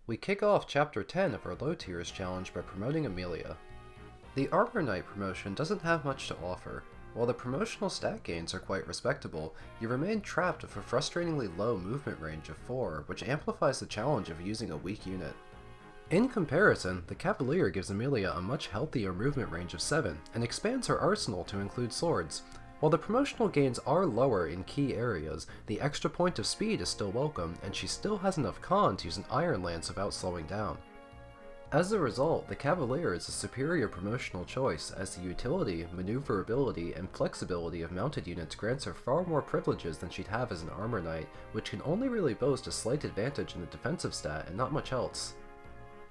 We kick off Chapter 10 of our Low Tiers challenge by promoting Amelia. The Armor Knight promotion doesn't have much to offer. While the promotional stat gains are quite respectable, you remain trapped with a frustratingly low movement range of 4, which amplifies the challenge of using a weak unit. In comparison, the Cavalier gives Amelia a much healthier movement range of 7, and expands her arsenal to include swords. While the promotional gains are lower in key areas, the extra point of speed is still welcome, and she still has enough con to use an Iron Lance without slowing down. As a result, the Cavalier is a superior promotional choice, as the utility, maneuverability, and flexibility of mounted units grants her far more privileges than she'd have as an Armor Knight, which can only really boast a slight advantage in the defensive stat and not much else.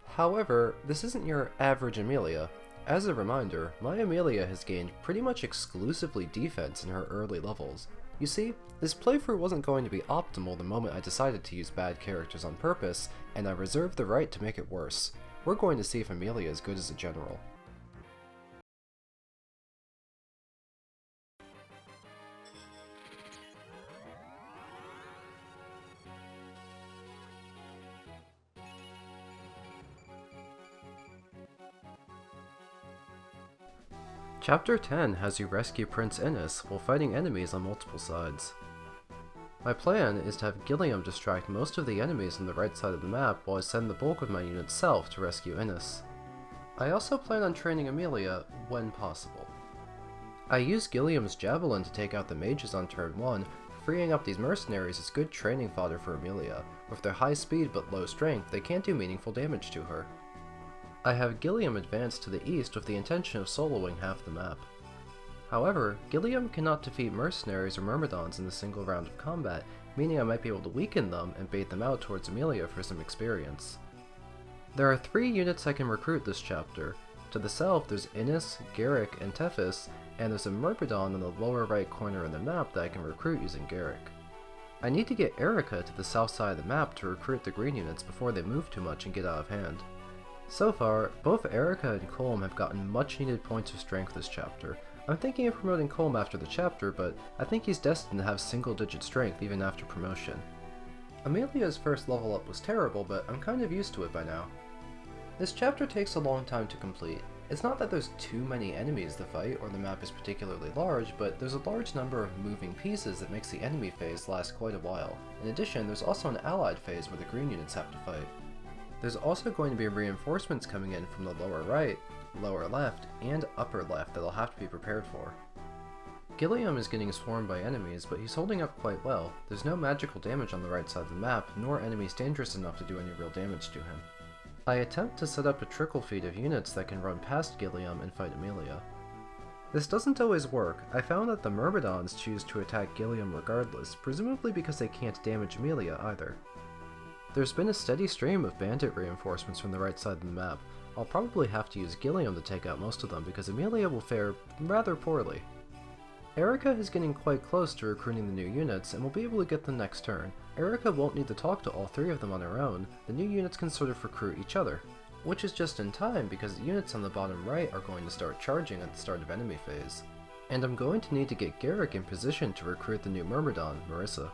However, this isn't your average Amelia. As a reminder, my Amelia has gained pretty much exclusively defense in her early levels. You see, this playthrough wasn't going to be optimal the moment I decided to use bad characters on purpose, and I reserved the right to make it worse. We're going to see if Amelia is good as a general. Chapter 10 has you rescue Prince Innes while fighting enemies on multiple sides. My plan is to have Gilliam distract most of the enemies on the right side of the map while I send the bulk of my unit south to rescue Innes. I also plan on training Amelia when possible. I use Gilliam's Javelin to take out the mages on turn 1, freeing up these mercenaries is good training fodder for Amelia. With their high speed but low strength, they can't do meaningful damage to her. I have Gilliam advance to the east with the intention of soloing half the map. However, Gilliam cannot defeat mercenaries or myrmidons in a single round of combat, meaning I might be able to weaken them and bait them out towards Amelia for some experience. There are 3 units I can recruit this chapter. To the south there's Innes, Garrick, and Tethys, and there's a myrmidon in the lower right corner of the map that I can recruit using Garrick. I need to get Eirika to the south side of the map to recruit the green units before they move too much and get out of hand. So far, both Eirika and Colm have gotten much needed points of strength this chapter. I'm thinking of promoting Colm after the chapter, but I think he's destined to have single-digit strength even after promotion. Amelia's first level up was terrible, but I'm kind of used to it by now. This chapter takes a long time to complete. It's not that there's too many enemies to fight or the map is particularly large, but there's a large number of moving pieces that makes the enemy phase last quite a while. In addition, there's also an allied phase where the green units have to fight. There's also going to be reinforcements coming in from the lower right, lower left, and upper left that I'll have to be prepared for. Gilliam is getting swarmed by enemies, but he's holding up quite well. There's no magical damage on the right side of the map, nor enemies dangerous enough to do any real damage to him. I attempt to set up a trickle feed of units that can run past Gilliam and fight Amelia. This doesn't always work. I found that the Myrmidons choose to attack Gilliam regardless, presumably because they can't damage Amelia either. There's been a steady stream of bandit reinforcements from the right side of the map. I'll probably have to use Gilliam to take out most of them because Amelia will fare rather poorly. Eirika is getting quite close to recruiting the new units and will be able to get them next turn. Eirika won't need to talk to all 3 of them on her own. The new units can sort of recruit each other, which is just in time because the units on the bottom right are going to start charging at the start of enemy phase. And I'm going to need to get Garrick in position to recruit the new Myrmidon, Marissa.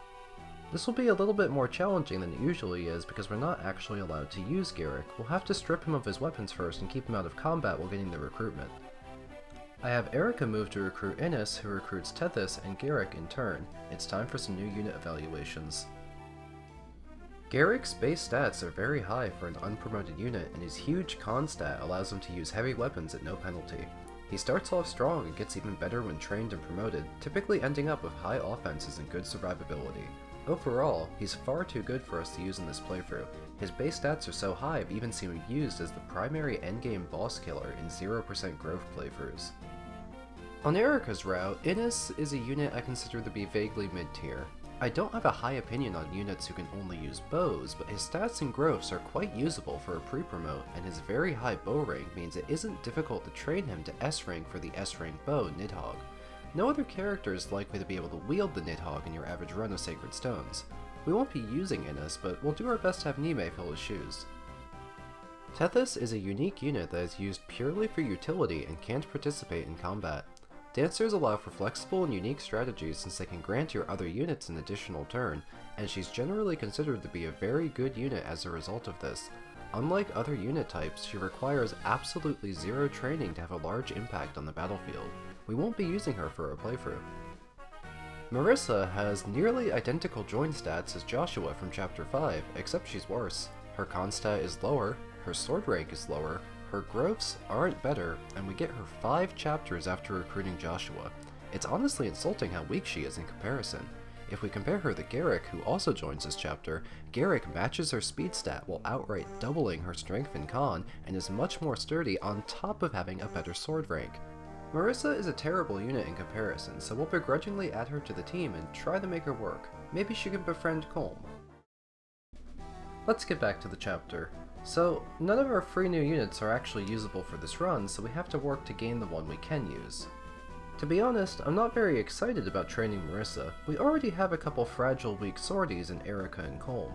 This will be a little bit more challenging than it usually is because we're not actually allowed to use Garrick. We'll have to strip him of his weapons first and keep him out of combat while getting the recruitment. I have Eirika move to recruit Innes, who recruits Tethys and Garrick in turn. It's time for some new unit evaluations. Garrick's base stats are very high for an unpromoted unit, and his huge con stat allows him to use heavy weapons at no penalty. He starts off strong and gets even better when trained and promoted, typically ending up with high offenses and good survivability. Overall, he's far too good for us to use in this playthrough. His base stats are so high I've even seen him used as the primary endgame boss killer in 0% growth playthroughs. On Eirika's route, Innes is a unit I consider to be vaguely mid-tier. I don't have a high opinion on units who can only use bows, but his stats and growths are quite usable for a pre-promote, and his very high bow rank means it isn't difficult to train him to S rank for the S rank bow, Nidhogg. No other character is likely to be able to wield the Nidhogg in your average run of Sacred Stones. We won't be using Innes, but we'll do our best to have Neimi fill his shoes. Tethys is a unique unit that is used purely for utility and can't participate in combat. Dancers allow for flexible and unique strategies since they can grant your other units an additional turn, and she's generally considered to be a very good unit as a result of this. Unlike other unit types, she requires absolutely zero training to have a large impact on the battlefield. We won't be using her for our playthrough. Marissa has nearly identical join stats as Joshua from Chapter 5, except she's worse. Her con stat is lower, her sword rank is lower, her growths aren't better, and we get her 5 chapters after recruiting Joshua. It's honestly insulting how weak she is in comparison. If we compare her to Garrick, who also joins this chapter, Garrick matches her speed stat while outright doubling her strength and con, and is much more sturdy on top of having a better sword rank. Marissa is a terrible unit in comparison, so we'll begrudgingly add her to the team and try to make her work. Maybe she can befriend Colm. Let's get back to the chapter. So, none of our free new units are actually usable for this run, so we have to work to gain the one we can use. To be honest, I'm not very excited about training Marissa. We already have a couple fragile weak swordies in Eirika and Colm.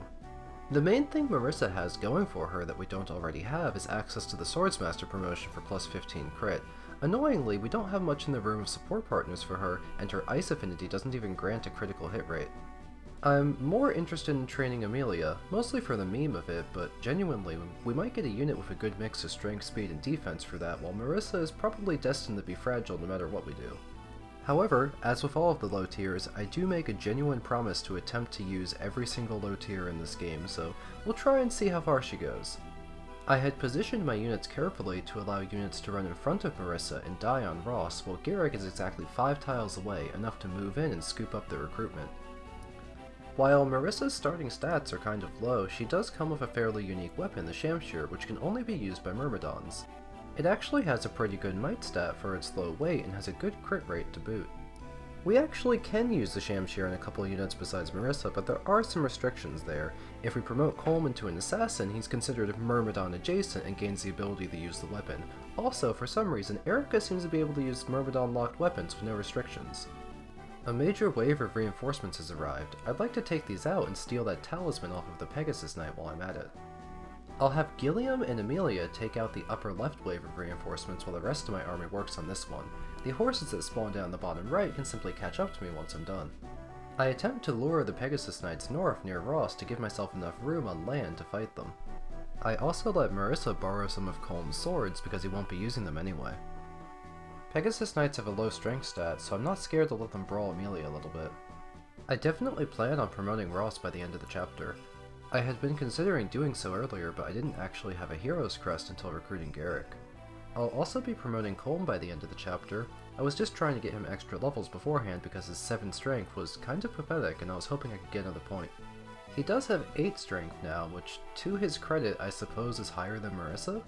The main thing Marissa has going for her that we don't already have is access to the Swordsmaster promotion for plus 15 crit. Annoyingly, we don't have much in the room of support partners for her, and her ice affinity doesn't even grant a critical hit rate. I'm more interested in training Amelia, mostly for the meme of it, but genuinely, we might get a unit with a good mix of strength, speed, and defense for that, while Marissa is probably destined to be fragile no matter what we do. However, as with all of the low tiers, I do make a genuine promise to attempt to use every single low tier in this game, so we'll try and see how far she goes. I had positioned my units carefully to allow units to run in front of Marissa and die on Ross, while Garrick is exactly 5 tiles away, enough to move in and scoop up the recruitment. While Marissa's starting stats are kind of low, she does come with a fairly unique weapon, the Shamshir, which can only be used by Myrmidons. It actually has a pretty good might stat for its low weight and has a good crit rate to boot. We actually can use the Shamshir in a couple units besides Marissa, but there are some restrictions there. If we promote Colm into an assassin, he's considered Myrmidon adjacent and gains the ability to use the weapon. Also, for some reason, Eirika seems to be able to use Myrmidon locked weapons with no restrictions. A major wave of reinforcements has arrived. I'd like to take these out and steal that talisman off of the Pegasus Knight while I'm at it. I'll have Gilliam and Amelia take out the upper left wave of reinforcements while the rest of my army works on this one. The horses that spawn down the bottom right can simply catch up to me once I'm done. I attempt to lure the Pegasus Knights north near Ross to give myself enough room on land to fight them. I also let Marissa borrow some of Colm's swords because he won't be using them anyway. Pegasus Knights have a low strength stat, so I'm not scared to let them brawl Amelia a little bit. I definitely plan on promoting Ross by the end of the chapter. I had been considering doing so earlier, but I didn't actually have a hero's crest until recruiting Garrick. I'll also be promoting Colm by the end of the chapter. I was just trying to get him extra levels beforehand because his 7 strength was kind of pathetic and I was hoping I could get another point. He does have 8 strength now, which to his credit I suppose is higher than Marissa?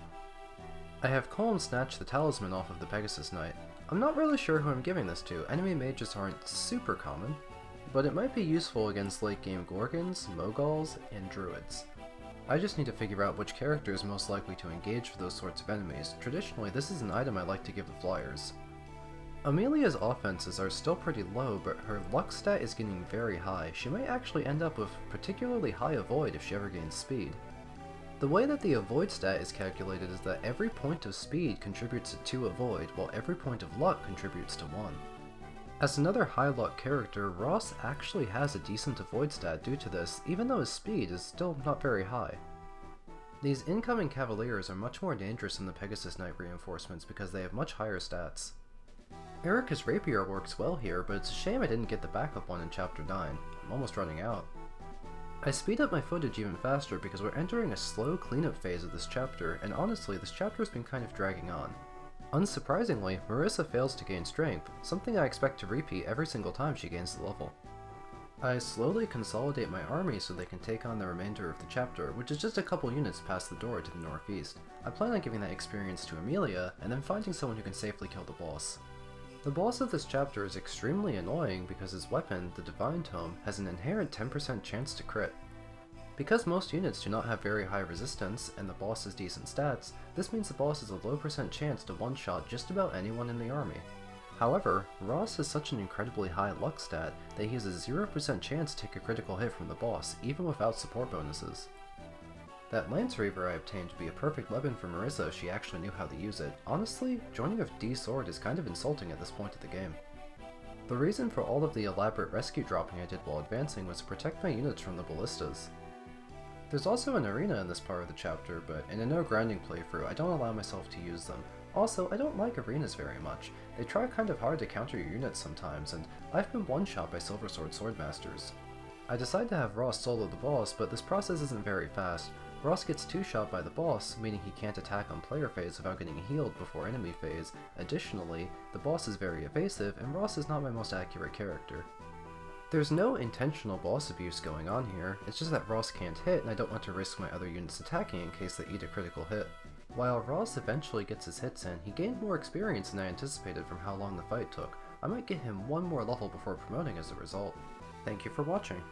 I have Colm snatch the talisman off of the Pegasus Knight. I'm not really sure who I'm giving this to, enemy mages aren't super common, but it might be useful against late game Gorgons, Moguls, and Druids. I just need to figure out which character is most likely to engage with those sorts of enemies. Traditionally, this is an item I like to give the flyers. Amelia's offenses are still pretty low, but her luck stat is getting very high. She might actually end up with particularly high avoid if she ever gains speed. The way that the avoid stat is calculated is that every point of speed contributes to 2 avoid, while every point of luck contributes to 1. As another high luck character, Ross actually has a decent avoid stat due to this, even though his speed is still not very high. These incoming Cavaliers are much more dangerous than the Pegasus Knight reinforcements because they have much higher stats. Eirika's Rapier works well here, but it's a shame I didn't get the backup one in Chapter 9. I'm almost running out. I speed up my footage even faster because we're entering a slow cleanup phase of this chapter, and honestly, this chapter has been kind of dragging on. Unsurprisingly, Marissa fails to gain strength, something I expect to repeat every single time she gains the level. I slowly consolidate my army so they can take on the remainder of the chapter, which is just a couple units past the door to the northeast. I plan on giving that experience to Amelia, and then finding someone who can safely kill the boss. The boss of this chapter is extremely annoying because his weapon, the Divine Tome, has an inherent 10% chance to crit. Because most units do not have very high resistance, and the boss has decent stats, this means the boss has a low percent chance to one-shot just about anyone in the army. However, Ross has such an incredibly high luck stat that he has a 0% chance to take a critical hit from the boss, even without support bonuses. That Lance Reaver I obtained would be a perfect weapon for Marissa if she actually knew how to use it. Honestly, joining with D Sword is kind of insulting at this point of the game. The reason for all of the elaborate rescue dropping I did while advancing was to protect my units from the ballistas. There's also an arena in this part of the chapter, but in a no grinding playthrough, I don't allow myself to use them. Also, I don't like arenas very much. They try kind of hard to counter your units sometimes, and I've been one-shot by Silver Sword Swordmasters. I decide to have Ross solo the boss, but this process isn't very fast. Ross gets two-shot by the boss, meaning he can't attack on player phase without getting healed before enemy phase. Additionally, the boss is very evasive, and Ross is not my most accurate character. There's no intentional boss abuse going on here, it's just that Ross can't hit and I don't want to risk my other units attacking in case they eat a critical hit. While Ross eventually gets his hits in, he gained more experience than I anticipated from how long the fight took. I might get him one more level before promoting as a result. Thank you for watching.